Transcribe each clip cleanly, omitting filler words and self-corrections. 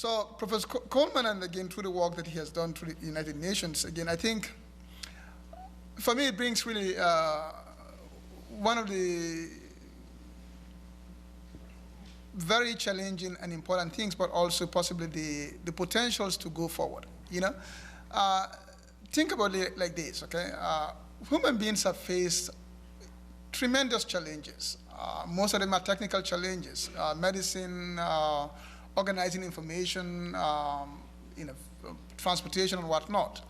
So Professor Coleman, and again, through the work that he has done through the United Nations, again, I think, for me, it brings really one of the very challenging and important things, but also possibly the potentials to go forward, Think about it like this, okay? Human beings have faced tremendous challenges. Most of them are technical challenges, medicine, organizing information, transportation and whatnot.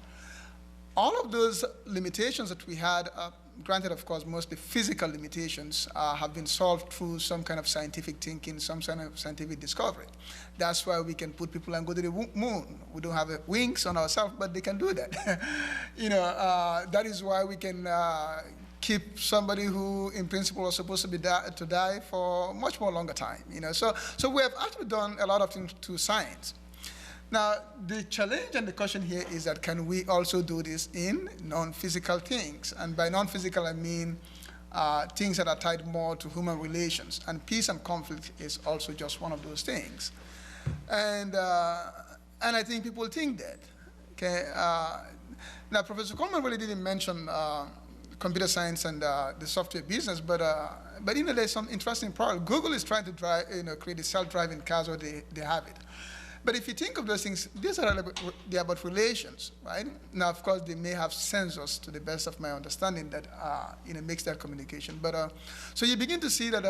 All of those limitations that we had, granted, of course, mostly physical limitations, have been solved through some kind of scientific thinking, some kind of scientific discovery. That's why we can put people and go to the moon. We don't have wings on ourselves, but they can do that. That is why we can keep somebody who, in principle, was supposed to be to die for much more longer time. So we have actually done a lot of things to science. Now, the challenge and the question here is that can we also do this in non-physical things? And by non-physical, I mean things that are tied more to human relations. And peace and conflict is also just one of those things. And I think people think that. Okay. Now, Professor Coleman really didn't mention computer science and the software business, but there's some interesting product. Google is trying to create the self-driving cars, or they have it. But if you think of those things, they're about relations, right? Now, of course, they may have sensors, to the best of my understanding, that makes that communication. But so you begin to see that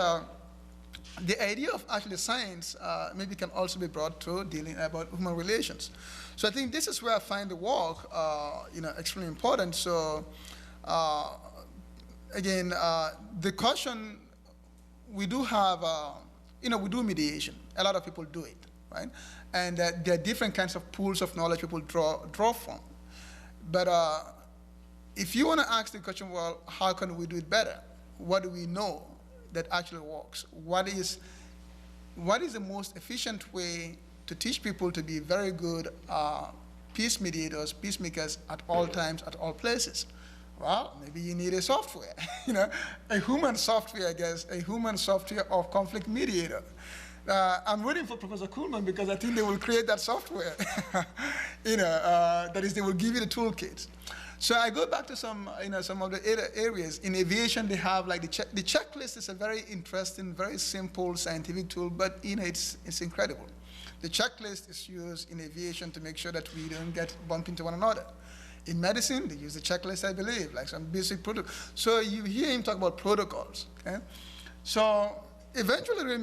the idea of actually science maybe can also be brought to dealing about human relations. So I think this is where I find the work, extremely important. So again, the question, we do have, we do mediation. A lot of people do it, right? And there are different kinds of pools of knowledge people draw from. But if you want to ask the question, well, how can we do it better? What do we know that actually works? What is the most efficient way to teach people to be very good peace mediators, peacemakers at all times, at all places? Well, maybe you need a software, a human software, I guess, a human software of conflict mediator. I'm waiting for Professor Coleman because I think they will create that software. That is, they will give you the toolkits. So I go back to some of the areas. In aviation, they have like the checklist is a very interesting, very simple scientific tool, but it's incredible. The checklist is used in aviation to make sure that we don't bump into one another. In medicine, they use the checklist, I believe, like some basic protocol. So you hear him talk about protocols. Okay? So eventually,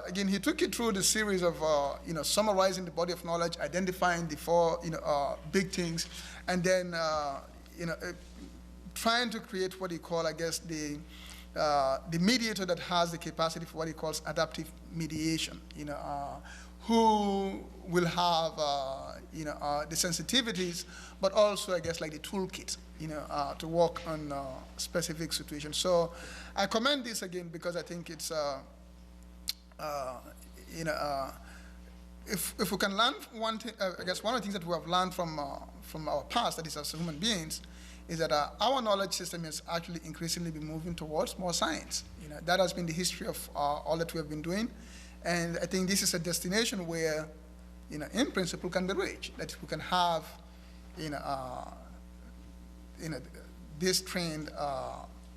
again, he took you through the series of, summarizing the body of knowledge, identifying the four, big things, and then, trying to create what he called, I guess, the mediator that has the capacity for what he calls adaptive mediation. Who will have, the sensitivities, but also, I guess, like the toolkit, to work on specific situations. So I commend this again because I think it's, if we can learn one thing, I guess one of the things that we have learned from our past, that is as human beings, is that our knowledge system is actually increasingly been moving towards more science. That has been the history of all that we have been doing. And I think this is a destination where, in principle, can be reached. That we can have, this trained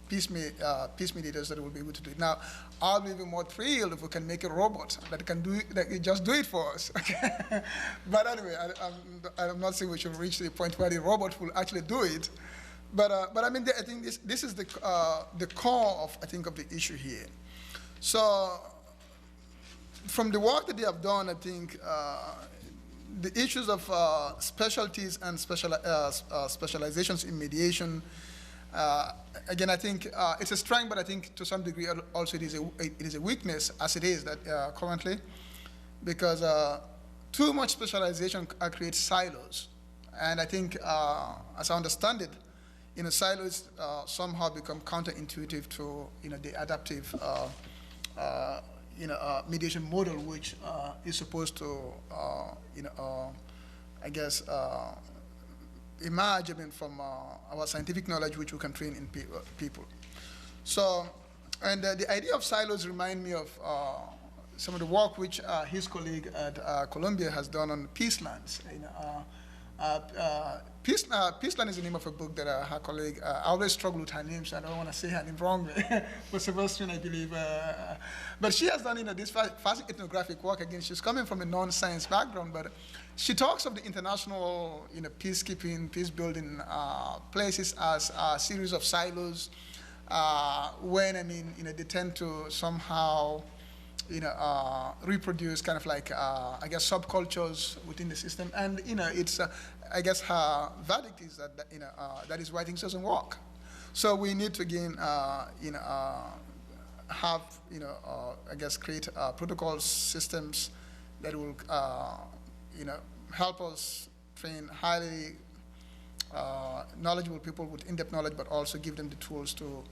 peace mediators that will be able to do it. Now, I'll be even more thrilled if we can make a robot that can just do it for us. Okay? But anyway, I'm not saying we should reach to the point where the robot will actually do it. But I mean, I think this is the core of, I think, of the issue here. So, from the work that they have done, I think the issues of specialties and specializations in mediation, again, I think it's a strength, but I think to some degree also it is a weakness as it is that currently, because too much specialization creates silos. And I think, as I understand it, silos somehow become counterintuitive to the adaptive mediation model, which is supposed to, I guess, emerge from our scientific knowledge, which we can train in people. So, and the idea of silos remind me of some of the work which his colleague at Columbia has done on peacelands. Peaceland is the name of a book that her colleague, I always struggle with her name, so I don't want to say her name wrongly, but Sebastian, I believe. But she has done this fast ethnographic work. Again, she's coming from a non-science background, but she talks of the international peacekeeping, peace-building places as a series of silos when, they tend to somehow reproduce kind of like, I guess, subcultures within the system. And, it's, I guess her verdict is that, that is why things doesn't work. So we need to, again, have, I guess, create protocol systems that will, help us train highly knowledgeable people with in-depth knowledge, but also give them the tools to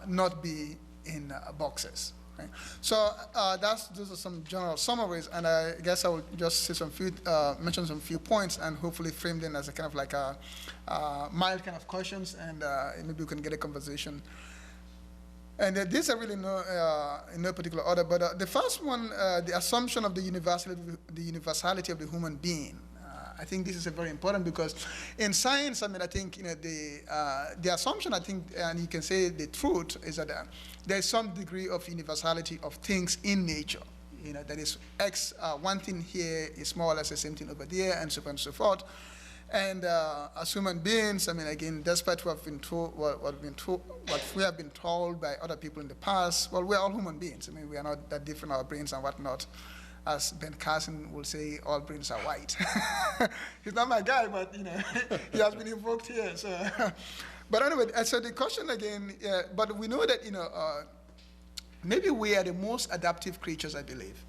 not be in boxes. Right? So those are some general summaries, and I guess I will just say mention some few points, and hopefully frame them as a kind of like a mild kind of questions, and maybe we can get a conversation. And these are really in no particular order, but the first one, the assumption of the universality of the human being. I think this is very important because in science, I think the assumption, I think, and you can say the truth, is that there is some degree of universality of things in nature. That is X, one thing here is more or less the same thing over there, and so on and so forth. And as human beings, again, despite what we have been told by other people in the past, well, we're all human beings. We are not that different, our brains and whatnot. As Ben Carson will say, all brains are white. He's not my guy, but he has been invoked here. So, but anyway, so the question again, but we know that maybe we are the most adaptive creatures, I believe.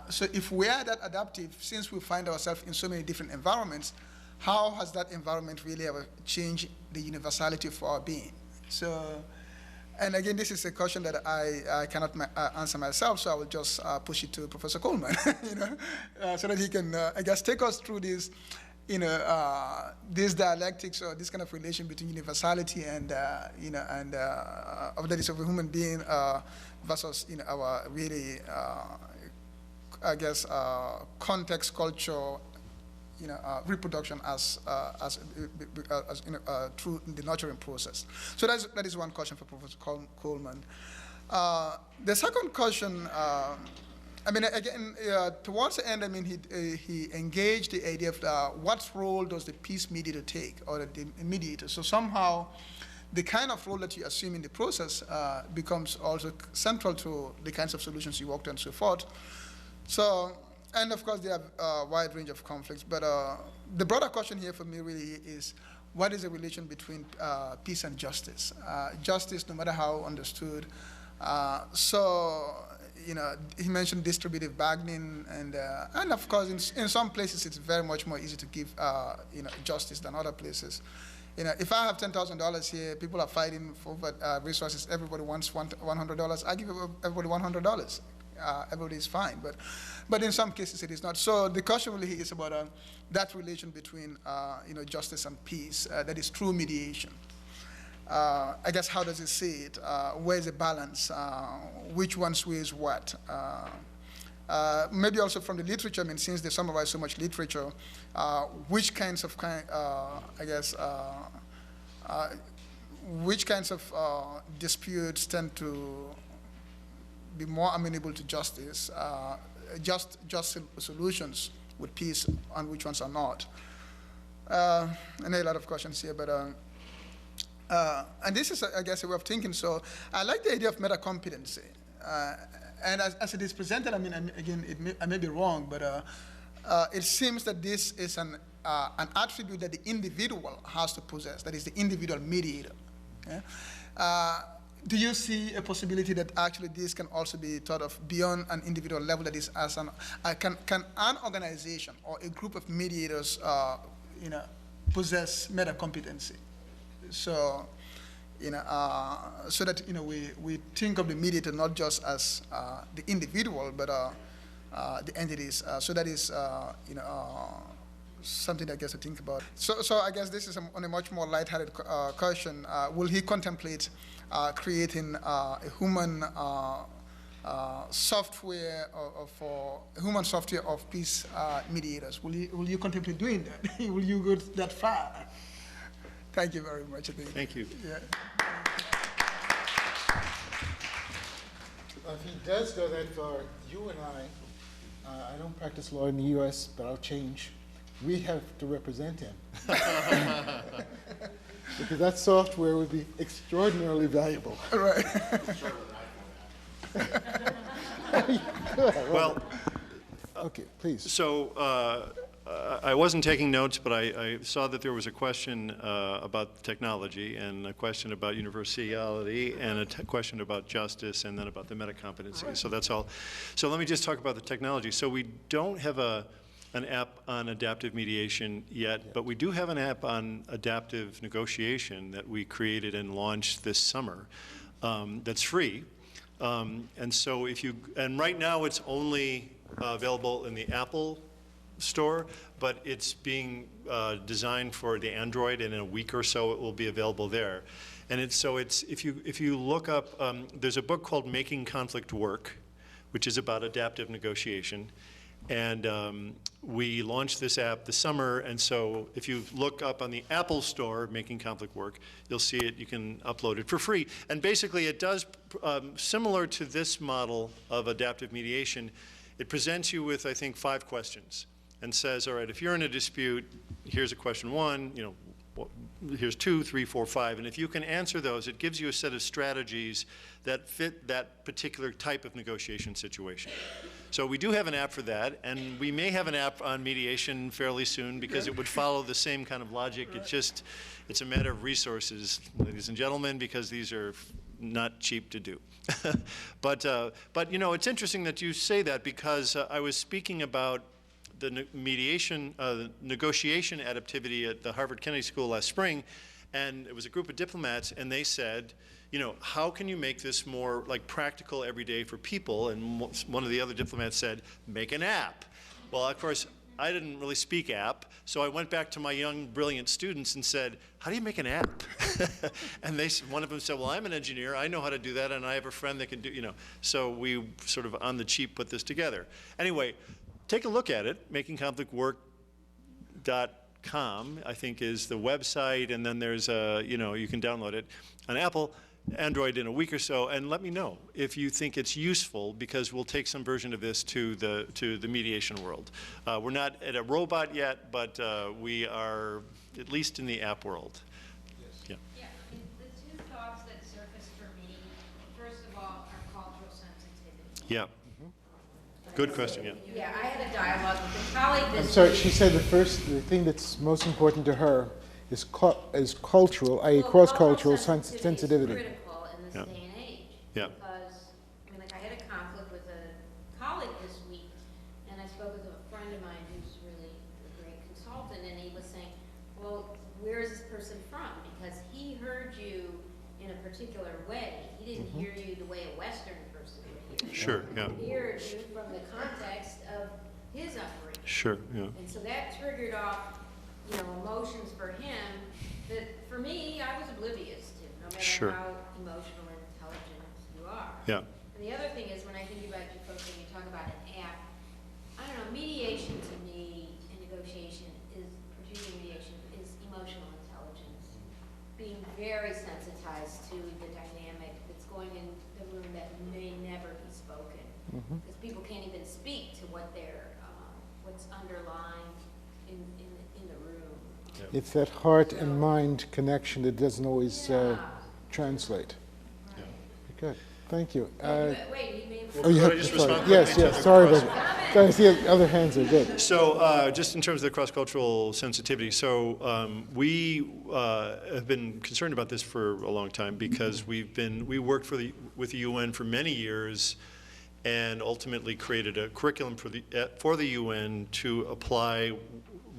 So if we are that adaptive, since we find ourselves in so many different environments, how has that environment really ever changed the universality of our being? So. And again, this is a question that I cannot answer myself, so I will just push it to Professor Coleman, so that he can, I guess, take us through this, this dialectics or this kind of relation between universality and, of that is of a human being versus, our really, I guess, context, culture, reproduction as through the nurturing process. So that is one question for Professor Coleman. The second question, again, towards the end, he engaged the idea of what role does the peace mediator take, or the mediator. So somehow, the kind of role that you assume in the process becomes also central to the kinds of solutions you worked on and so forth. So. And of course, they have a wide range of conflicts, but the broader question here for me really is, what is the relation between peace and justice? Justice, no matter how understood. So, he mentioned distributive bargaining, and of course, in some places, it's very much more easy to give, justice than other places. If I have $10,000 here, people are fighting for resources, everybody wants $100, I give everybody $100. Everybody is fine, but in some cases it is not. So the question really is about that relation between justice and peace. That is true mediation. I guess, how does it see it? Where's the balance? Which one sways what? Maybe also from the literature. Since they summarize so much literature, which kinds of disputes tend to be more amenable to justice, just solutions with peace, and which ones are not. I know a lot of questions here, but and this is, I guess, a way of thinking. So I like the idea of meta-competency, and as it is presented, again, I may be wrong, but it seems that this is an attribute that the individual has to possess. That is the individual mediator. Yeah? Do you see a possibility that actually this can also be thought of beyond an individual level? That is, as can an organization or a group of mediators, possess meta-competency? So, so that we think of the mediator not just as the individual, but the entities. So that is, something I guess to think about. So I guess this is on a much more lighthearted question. Will he contemplate creating a human software for human software of peace mediators. Will you contemplate doing that? Will you go that far? Thank you very much. Thank you. Yeah. If he does go that far, you and I don't practice law in the U.S., but I'll change. We have to represent him. Because that software would be extraordinarily valuable. Right. Well, okay, please. so I wasn't taking notes, but I saw that there was a question about technology, and a question about universality, and a question about justice, and then about the meta-competency. Right. So that's all. So let me just talk about the technology. So we don't have an app on adaptive mediation yet, but we do have an app on adaptive negotiation that we created and launched this summer that's free. And so and right now it's only available in the Apple Store, but it's being designed for the Android, and in a week or so it will be available there. And if you look up, there's a book called Making Conflict Work, which is about adaptive negotiation. And we launched this app this summer, and so if you look up on the Apple Store, Making Conflict Work, you'll see it. You can upload it for free. And basically it does, similar to this model of adaptive mediation, it presents you with, I think, 5 questions and says, all right, if you're in a dispute, here's a question 1, here's 2, 3, 4, 5, and if you can answer those, it gives you a set of strategies that fit that particular type of negotiation situation. So we do have an app for that, and we may have an app on mediation fairly soon, because it would follow the same kind of logic. It's a matter of resources, ladies and gentlemen, because these are not cheap to do. But it's interesting that you say that, because I was speaking about the mediation, the negotiation adaptivity at the Harvard Kennedy School last spring, and it was a group of diplomats, and they said, how can you make this more like practical every day for people? And one of the other diplomats said, make an app. Well, of course, I didn't really speak app, so I went back to my young, brilliant students and said, how do you make an app? And one of them said, well, I'm an engineer, I know how to do that, and I have a friend that can do, So we sort of on the cheap put this together. Anyway, take a look at it. makingconflictwork.com, I think, is the website, and then there's you can download it on Apple, Android in a week or so, and let me know if you think it's useful, because we'll take some version of this to the mediation world. We're not at a robot yet, but we are at least in the app world. Yes. Yeah. The two thoughts that surfaced for me, first of all, are cultural sensitivity. Yeah. Good question, yeah. Yeah, I had a dialogue with a colleague this I'm sorry, week. she said the thing that's most important to her is cultural, i.e. cross-cultural sensitivity. Is critical in this day and age. Yeah. Because, I had a conflict with a colleague this week, and I spoke with a friend of mine who's really a great consultant, and he was saying, well, where is this person from? Because he heard you in a particular way. He didn't hear you the way a Western person would hear you. Sure, yeah. He heard you from the context of his upbringing. Sure, yeah. And so that triggered off emotions for him that, for me, I was oblivious to, no matter how emotional and intelligent you are. Yeah. And the other thing is, when I think about you folks, when you talk about an app, I don't know, mediation to me and negotiation particularly mediation, is emotional intelligence. Being very sensitized to the dynamic that's going in the room that may never be spoken. Because people can't even speak to what's underlying in the room. It's that heart and mind connection that doesn't always translate. Yeah. Good. Thank you. Wait, you have just to sorry. respond Yes, quickly to yes. the Sorry question? about that. Trying to see the other hands are good. So just in terms of the cross-cultural sensitivity, so we have been concerned about this for a long time, because we worked with the UN for many years, and ultimately created a curriculum for the UN to apply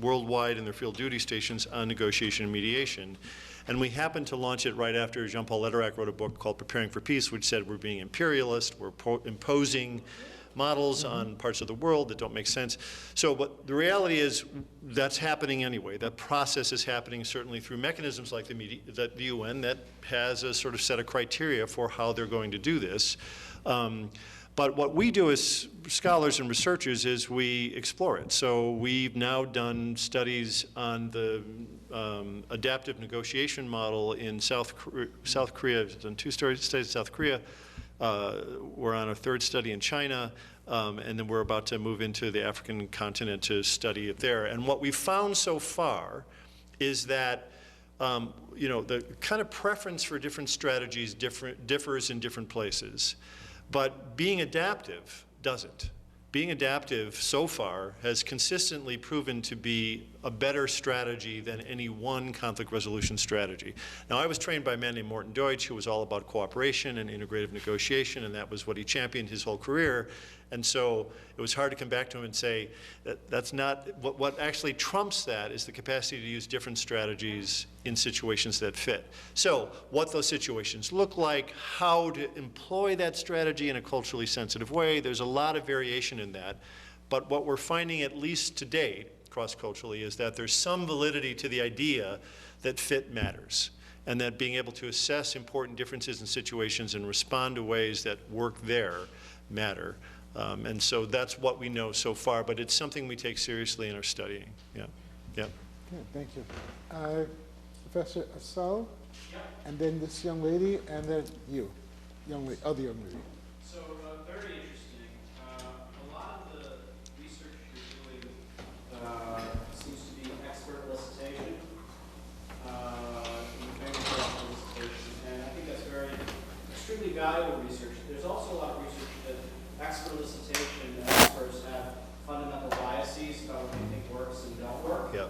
worldwide in their field duty stations on negotiation and mediation. And we happened to launch it right after Jean-Paul Lederach wrote a book called Preparing for Peace, which said we're being imperialist, we're imposing models on parts of the world that don't make sense. So, but the reality is that's happening anyway. That process is happening certainly through mechanisms like the UN that has a sort of set of criteria for how they're going to do this. But what we do as scholars and researchers is we explore it. So we've now done studies on the adaptive negotiation model in South Korea. We've done 2 studies in South Korea. We're on a 3rd study in China, and then we're about to move into the African continent to study it there. And what we've found so far is that you know, the kind of preference for different strategies differs in different places. But being adaptive doesn't. Being adaptive so far has consistently proven to be a better strategy than any one conflict resolution strategy. Now, I was trained by a man named Morton Deutsch, who was all about cooperation and integrative negotiation, and that was what he championed his whole career. And so it was hard to come back to him and say that that's not, what actually trumps that is the capacity to use different strategies in situations that fit. So what those situations look like, how to employ that strategy in a culturally sensitive way, there's a lot of variation in that. But what we're finding, at least to date, cross-culturally, is that there's some validity to the idea that fit matters, and that being able to assess important differences in situations and respond to ways that work there matter. And so that's what we know so far, but it's something we take seriously in our studying. Yeah. Yeah. Okay, thank you. Professor Asal, and then this young lady, and then you, other young lady. So very interesting. A lot of the research you're doing seems to be expert elicitation, and I think that's very extremely valuable research. There's also a lot of research that expert elicitation experts have fundamental biases about what they think works and don't work. Yeah.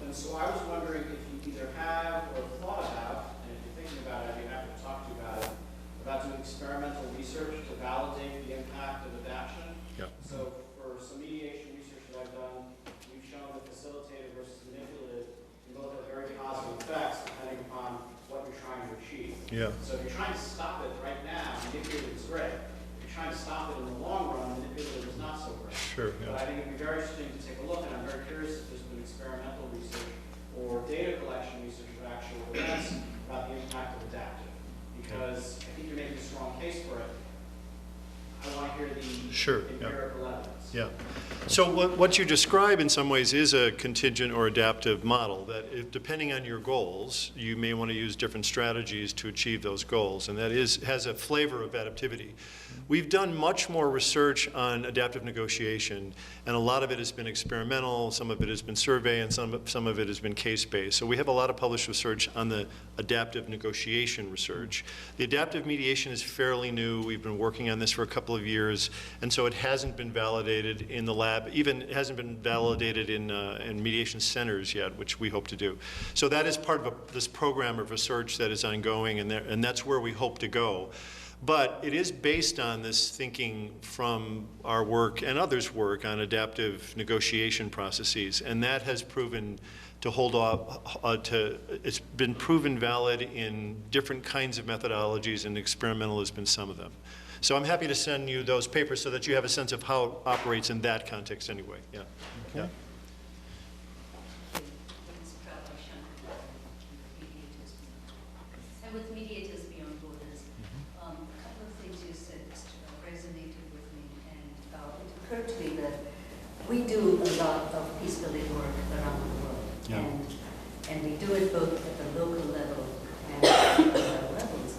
And so I was wondering if you either have or thought about, and if you're thinking about it, I'd be happy to talk to you about doing experimental research to validate the impact of adaptation. Yeah. So for some mediation research that I've done, we've shown that facilitative versus manipulative can both have very positive effects depending upon what you're trying to achieve. Yeah. So if you're trying to stop it right now, manipulative is great. If you're trying to stop it in the long run, manipulative is not so great. Sure. Yeah. But I think it'd be very interesting to take a look, and I'm very curious if there's been experimental research or data collection research of actual events about the impact of adaptive. Because I think you're making a strong case for it. I want to hear the empirical evidence. Yeah. So what you describe in some ways is a contingent or adaptive model that if, depending on your goals, you may want to use different strategies to achieve those goals, and that has a flavor of adaptivity. We've done much more research on adaptive negotiation, and a lot of it has been experimental, some of it has been survey, and some of it has been case-based. So we have a lot of published research on the adaptive negotiation research. The adaptive mediation is fairly new. We've been working on this for a couple of years, and so it hasn't been validated in the lab, even it hasn't been validated in mediation centers yet, which we hope to do. So that is part of this program of research that is ongoing, and that's where we hope to go. But it is based on this thinking from our work and others' work on adaptive negotiation processes, and that has proven to hold up, it's been proven valid in different kinds of methodologies, and experimental has been some of them. So I'm happy to send you those papers so that you have a sense of how it operates in that context anyway. Yeah. Okay. Yeah. And with mediators beyond borders, a couple of things you said resonated with me, and it occurred to me that we do a lot of peacebuilding work around the world, and we do it both at the local level and at the other levels.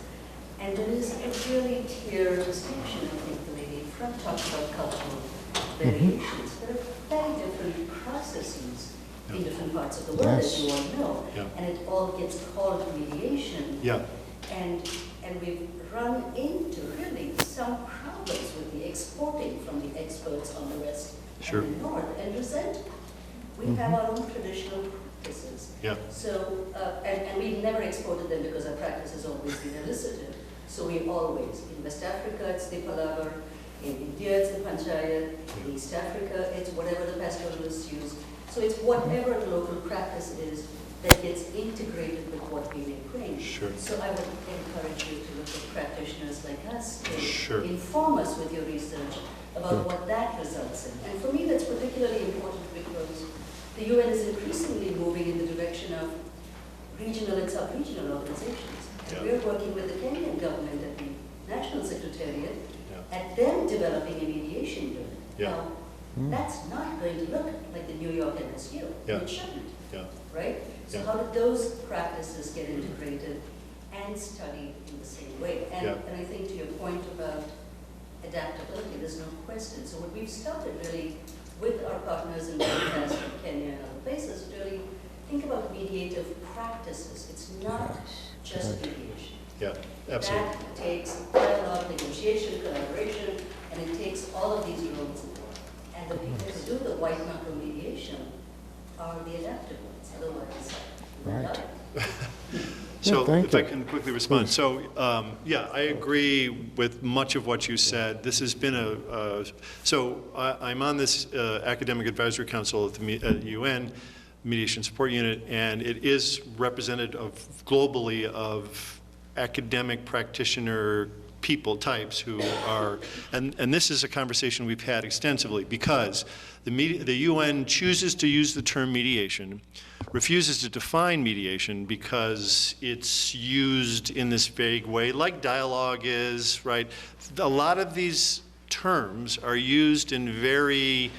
And there is a really clear distinction, I think, the lady in front talked about cultural variations. There are very different processes in different parts of the world, as you all know, and it all gets called mediation. Yeah. And we've run into really some problems with the exporting from the experts on the West and the North, and resent. We have our own traditional practices. Yeah. So, and we've never exported them because our practice has always been elicitive. So we always, in West Africa, it's the palaver, in India, it's the panchayat, in East Africa, it's whatever the pastoralists use. So it's whatever the local practice is that gets integrated with what we may bring. Sure. So I would encourage you to look at practitioners like us to Sure. inform us with your research about what that results in. And for me, that's particularly important because the UN is increasingly moving in the direction of regional and sub-regional organizations. And we're working with the Kenyan government at the National Secretariat at them developing a mediation unit. Yeah. Now, that's not going to look like the New York MSU. Yeah. It shouldn't, Yeah. right? So Yeah. how did those practices get integrated and studied in the same way? And, Yeah. and I think to your point about adaptability, there's no question. So what we've started really with our partners in Bangladesh, Kenya, and other places, really think about mediative practices. It's not just mediation. Yeah, absolutely. That takes dialogue, negotiation, collaboration, and it takes all of these roles. And the people who do the white knuckle mediation are the adaptive ones. Otherwise, we're Right. done. So thank if I you. can quickly respond. So, yeah, I agree with much of what you said. This has been I'm on this Academic Advisory Council at the UN Mediation Support Unit, and it is representative globally of academic practitioner people types who are, and this is a conversation we've had extensively, because the UN chooses to use the term mediation, refuses to define mediation because it's used in this vague way, like dialogue is, right? A lot of these terms are used in very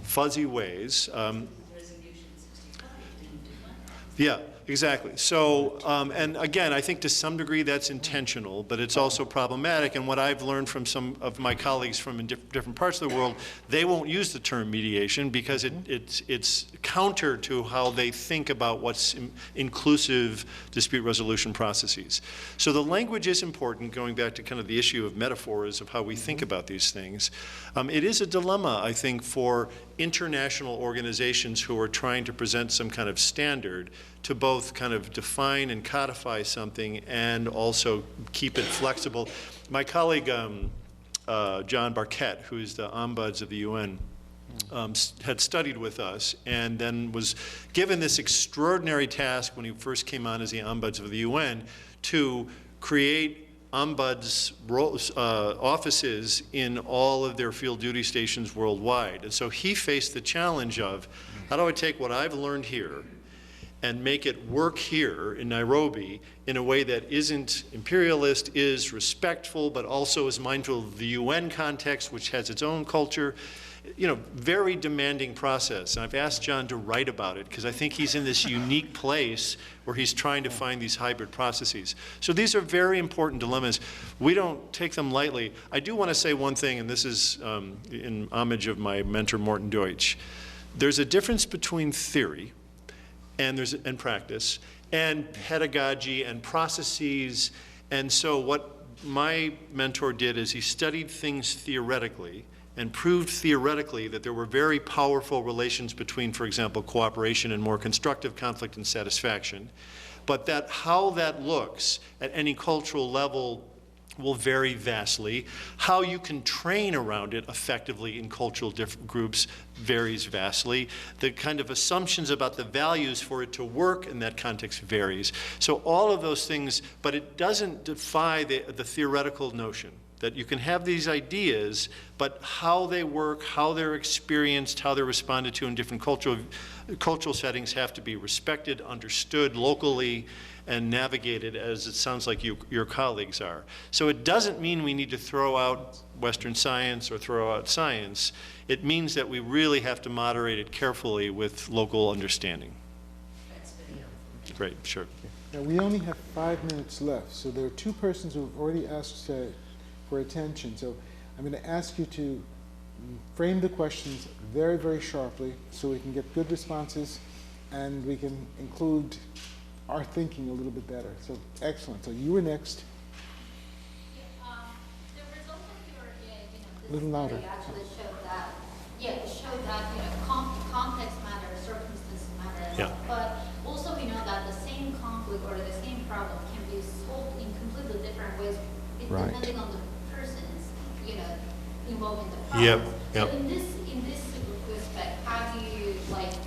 fuzzy ways. Resolution 65 didn't define it. Yeah, exactly. So, and again, I think to some degree that's intentional, but it's also problematic. And what I've learned from some of my colleagues from in different parts of the world, they won't use the term mediation because it's counter to how they think about what's inclusive dispute resolution processes. So the language is important, going back to kind of the issue of metaphors of how we think about these things. It is a dilemma, I think, for international organizations who are trying to present some kind of standard to both kind of define and codify something and also keep it flexible. My colleague, John Barquette, who is the Ombuds of the UN, had studied with us and then was given this extraordinary task when he first came on as the Ombuds of the UN to create ombuds offices in all of their field duty stations worldwide. And so he faced the challenge of, how do I take what I've learned here and make it work here in Nairobi in a way that isn't imperialist, is respectful, but also is mindful of the UN context, which has its own culture. You know, very demanding process. And I've asked John to write about it because I think he's in this unique place where he's trying to find these hybrid processes. So these are very important dilemmas. We don't take them lightly. I do want to say one thing, and this is in homage of my mentor, Morton Deutsch. There's a difference between theory and practice and pedagogy and processes. And so what my mentor did is he studied things theoretically and proved theoretically that there were very powerful relations between, for example, cooperation and more constructive conflict and satisfaction, but that how that looks at any cultural level will vary vastly. How you can train around it effectively in cultural groups varies vastly. The kind of assumptions about the values for it to work in that context varies. So all of those things, but it doesn't defy the theoretical notion that you can have these ideas, but how they work, how they're experienced, how they're responded to in different cultural settings have to be respected, understood locally, and navigated as it sounds like your colleagues are. So it doesn't mean we need to throw out Western science or throw out science. It means that we really have to moderate it carefully with local understanding. That's very helpful. Great, sure. Now, we only have 5 minutes left, so there are 2 persons who have already asked for attention. So I'm going to ask you to frame the questions very, very sharply so we can get good responses and we can include our thinking a little bit better. So excellent. So you were next. The results of your, A little louder. study actually showed that, it showed that, context matters, circumstances matter, Yeah. but also we know that the same conflict or the same problem can be solved in completely different ways, Right. depending on the persons, involved in the Yep, process. yep. So in this respect, how do you,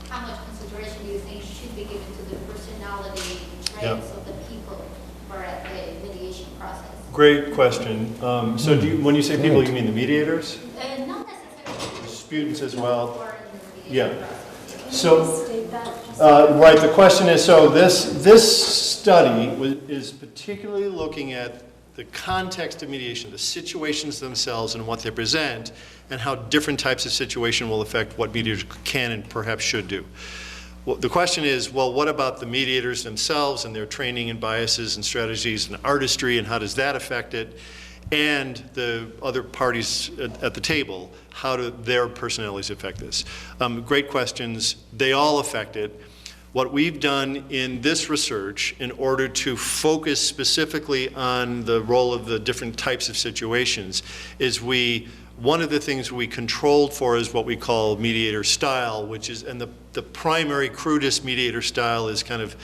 how much consideration do you think should be given to the personality traits of the people who are at the mediation process? Great question. So when you say people, you mean the mediators? Not necessarily. Students as well? Or in the Yeah. mediation process. So, right, the question is, so this study is particularly looking at the context of mediation, the situations themselves and what they present, and how different types of situation will affect what mediators can and perhaps should do. Well, the question is, well, what about the mediators themselves and their training and biases and strategies and artistry, and how does that affect it? And the other parties at the table, how do their personalities affect this? Great questions. They all affect it. What we've done in this research, in order to focus specifically on the role of the different types of situations, is one of the things we controlled for is what we call mediator style, which is, and the primary crudest mediator style is kind of,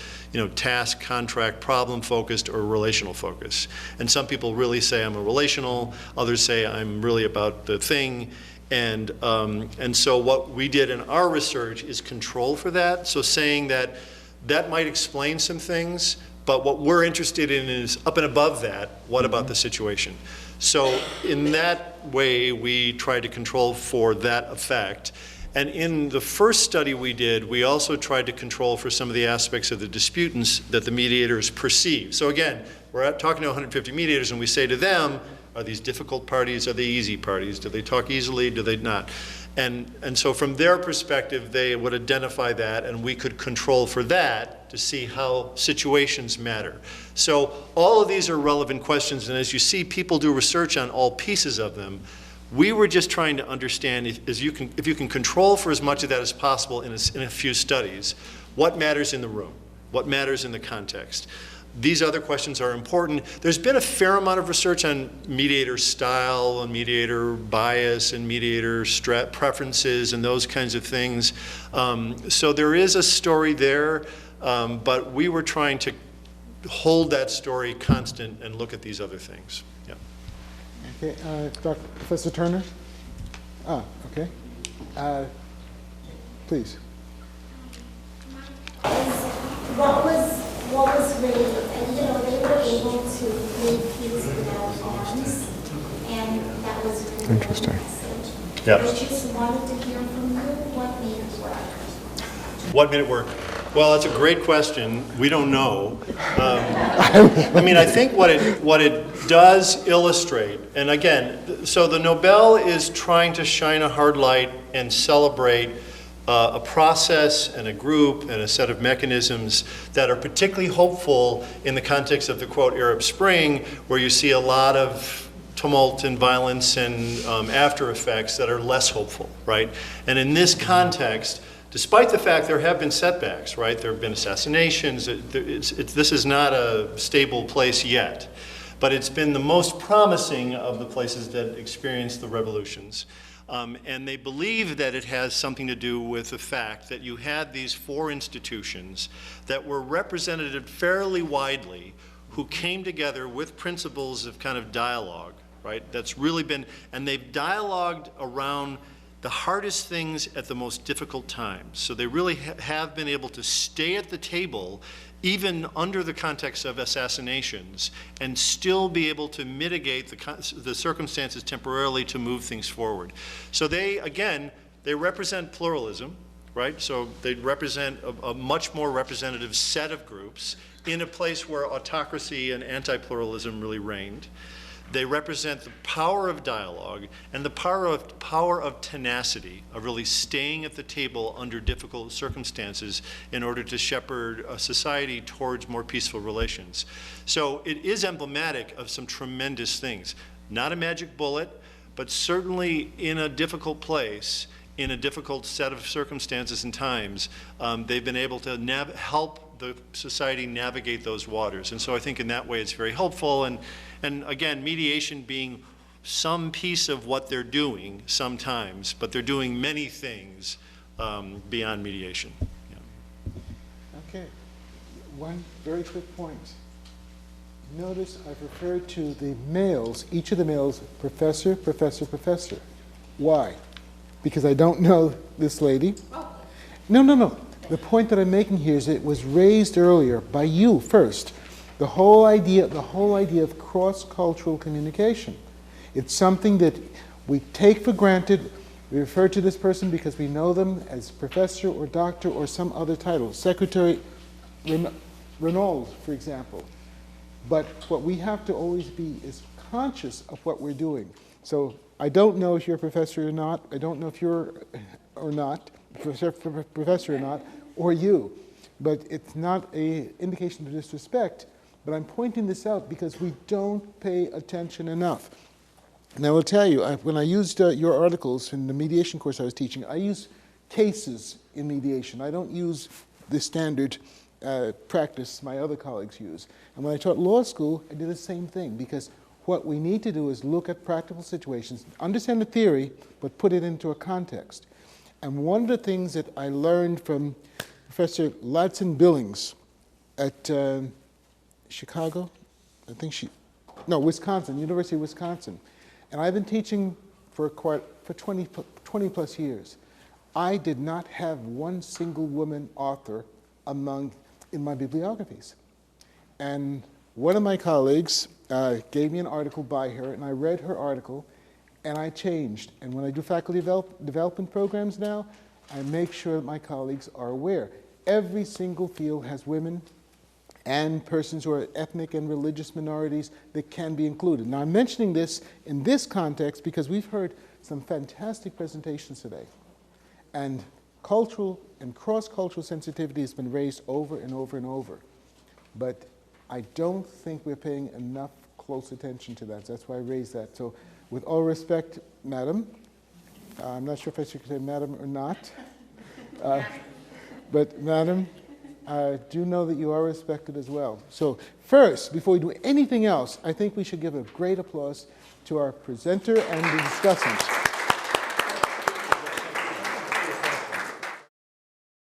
task, contract, problem focused or relational focus. And some people really say I'm a relational, others say I'm really about the thing. And so what we did in our research is control for that. So saying that might explain some things, but what we're interested in is up and above that, what about the situation? So in that way, we tried to control for that effect. And in the first study we did, we also tried to control for some of the aspects of the disputants that the mediators perceive. So again, we're talking to 150 mediators and we say to them, are these difficult parties? Are they easy parties? Do they talk easily? Do they not? And so from their perspective, they would identify that, and we could control for that to see how situations matter. So all of these are relevant questions, and as you see, people do research on all pieces of them. We were just trying to understand if you can control for as much of that as possible in a few studies, what matters in the room, what matters in the context. These other questions are important. There's been a fair amount of research on mediator style and mediator bias and mediator preferences and those kinds of things. So there is a story there, but we were trying to hold that story constant and look at these other things. Yeah. Okay, Professor Turner? Okay. Please. What was really, they were able to lead things without arms, and that was really interesting. Impressive. Yeah. I just wanted to hear from you what made it work. What made it work? Well, that's a great question. We don't know. I think what it does illustrate, and again, so the Nobel is trying to shine a hard light and celebrate a process and a group and a set of mechanisms that are particularly hopeful in the context of the, quote, Arab Spring, where you see a lot of tumult and violence and after effects that are less hopeful, right? And in this context, despite the fact there have been setbacks, right? There have been assassinations. This is not a stable place yet, but it's been the most promising of the places that experienced the revolutions. And they believe that it has something to do with the fact that you had these four institutions that were represented fairly widely, who came together with principles of kind of dialogue, right? That's really been, and they've dialogued around the hardest things at the most difficult times. So they really have been able to stay at the table even under the context of assassinations, and still be able to mitigate the circumstances temporarily to move things forward. So they represent pluralism, right? So they represent a much more representative set of groups in a place where autocracy and anti-pluralism really reigned. They represent the power of dialogue and the power of tenacity, of really staying at the table under difficult circumstances in order to shepherd a society towards more peaceful relations. So it is emblematic of some tremendous things. Not a magic bullet, but certainly in a difficult place, in a difficult set of circumstances and times, they've been able to help the society navigate those waters. And so I think in that way it's very helpful. And again, mediation being some piece of what they're doing sometimes, but they're doing many things beyond mediation. Yeah. Okay, one very quick point. Notice I've referred to the males, each of the males, professor, professor, professor. Why? Because I don't know this lady. No. The point that I'm making here is it was raised earlier by you first. The whole idea of cross-cultural communication. It's something that we take for granted. We refer to this person because we know them as professor or doctor or some other title. Secretary Renault, for example. But what we have to always be is conscious of what we're doing. So I don't know if you're a professor or not. I don't know if you're or not, professor or not, or you. But it's not an indication of disrespect. But I'm pointing this out because we don't pay attention enough. And I will tell you, when I used your articles in the mediation course I was teaching, I use cases in mediation. I don't use the standard practice my other colleagues use. And when I taught law school, I did the same thing, because what we need to do is look at practical situations, understand the theory, but put it into a context. And one of the things that I learned from Professor Ladson Billings at Chicago, Wisconsin, University of Wisconsin. And I've been teaching for 20 plus years. I did not have one single woman author in my bibliographies. And one of my colleagues gave me an article by her, and I read her article, and I changed. And when I do faculty development programs now, I make sure that my colleagues are aware. Every single field has women and persons who are ethnic and religious minorities that can be included. Now, I'm mentioning this in this context because we've heard some fantastic presentations today. And cultural and cross-cultural sensitivity has been raised over and over and over. But I don't think we're paying enough close attention to that. That's why I raised that. So with all respect, madam, I'm not sure if I should say madam or not, but madam, do know that you are respected as well. So first, before we do anything else, I think we should give a great applause to our presenter and the discussants.